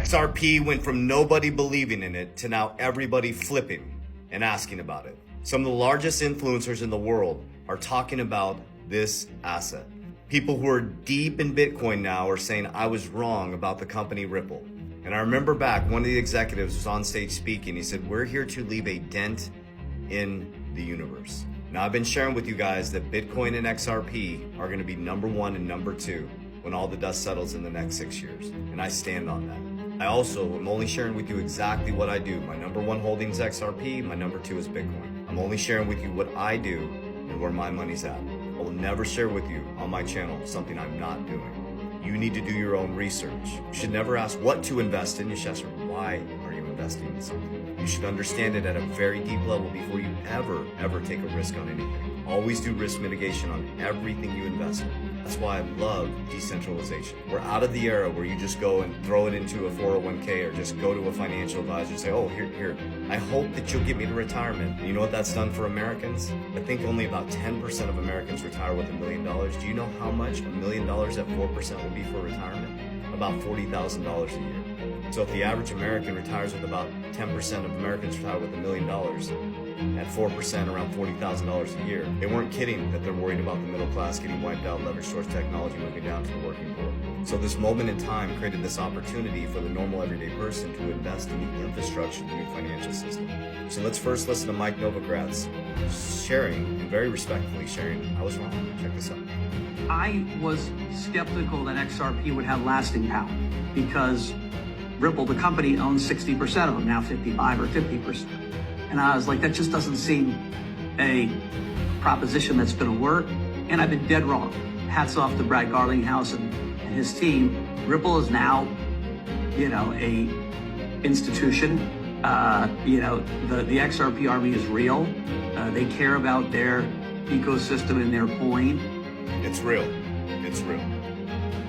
XRP went from nobody believing in it to now everybody flipping and asking about it. Some of the largest influencers in the world are talking about this asset. People who are deep in Bitcoin now are saying I was wrong about the company Ripple. And I remember back, one of the executives was on stage speaking. He said, we're here to leave a dent in the universe. Now I've been sharing with you guys that Bitcoin and XRP are gonna be number one and number two when all the dust settles in the next 6 years. And I stand on that. I also am only sharing with you exactly what I do. My number one holding is XRP, my number two is Bitcoin. I'm only sharing with you what I do and where my money's at. I will never share with you on my channel something I'm not doing. You need to do your own research. You should never ask what to invest in. You should ask why are you investing in something. You should understand it at a very deep level before you ever take a risk on anything. Always do risk mitigation on everything you invest in. That's why I love decentralization. We're out of the era where you just go and throw it into a 401k or just go to a financial advisor and say, oh, here. I hope that you'll get me to retirement. You know what that's done for Americans? I think only about 10% of Americans retire with $1 million. Do you know how much $1 million at 4% will be for retirement? About $40,000 a year. So if the average American retires with about 10% of Americans retire with $1 million, at 4%, around $40,000 a year. They weren't kidding that they're worried about the middle class getting wiped out, leverage source technology moving down to the working poor. So this moment in time created this opportunity for the normal everyday person to invest in the infrastructure of the new financial system. So let's first listen to Mike Novogratz sharing, and very respectfully sharing, I was wrong. Check this out. I was skeptical that XRP would have lasting power because Ripple, the company, owns 60% of them, now 55 or 50%. And I was like, that just doesn't seem a proposition that's going to work. And I've been dead wrong. Hats off to Brad Garlinghouse and his team. Ripple is now, a institution. The XRP army is real. They care about their ecosystem and their coin. It's real. It's real.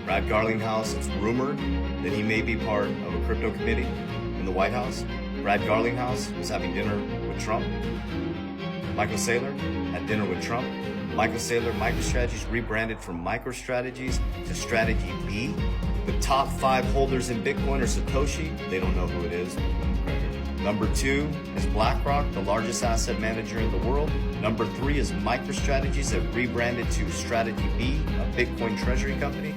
Brad Garlinghouse, it's rumored that he may be part of a crypto committee in the White House. Brad Garlinghouse was having dinner with Trump. Michael Saylor had dinner with Trump. Michael Saylor, MicroStrategies rebranded from MicroStrategies to Strategy B. The top 5 holders in Bitcoin are Satoshi. They don't know who it is. Number 2 is BlackRock, the largest asset manager in the world. Number 3 is MicroStrategies that rebranded to Strategy B, a Bitcoin treasury company.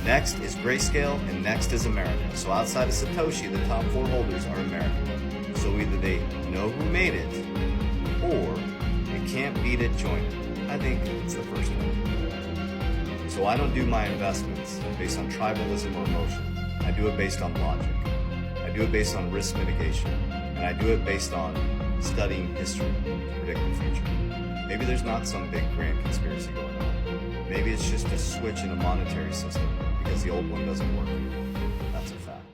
Next is Grayscale, and next is America. So outside of Satoshi, the top 4 holders are American. So either they know who made it, or they can't beat it, join it. I think it's the first one. So I don't do my investments based on tribalism or emotion. I do it based on logic. I do it based on risk mitigation. And I do it based on studying history to predict the future. Maybe there's not some big grand conspiracy going on. Maybe it's just a switch in a monetary system because the old one doesn't work. That's a fact.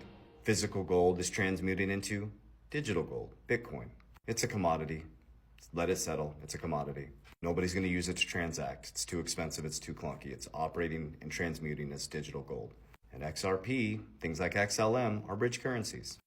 Physical gold is transmuting into digital gold, Bitcoin. It's a commodity. Let it settle. It's a commodity. Nobody's going to use it to transact. It's too expensive. It's too clunky. It's operating and transmuting as digital gold. And XRP, things like XLM, are bridge currencies.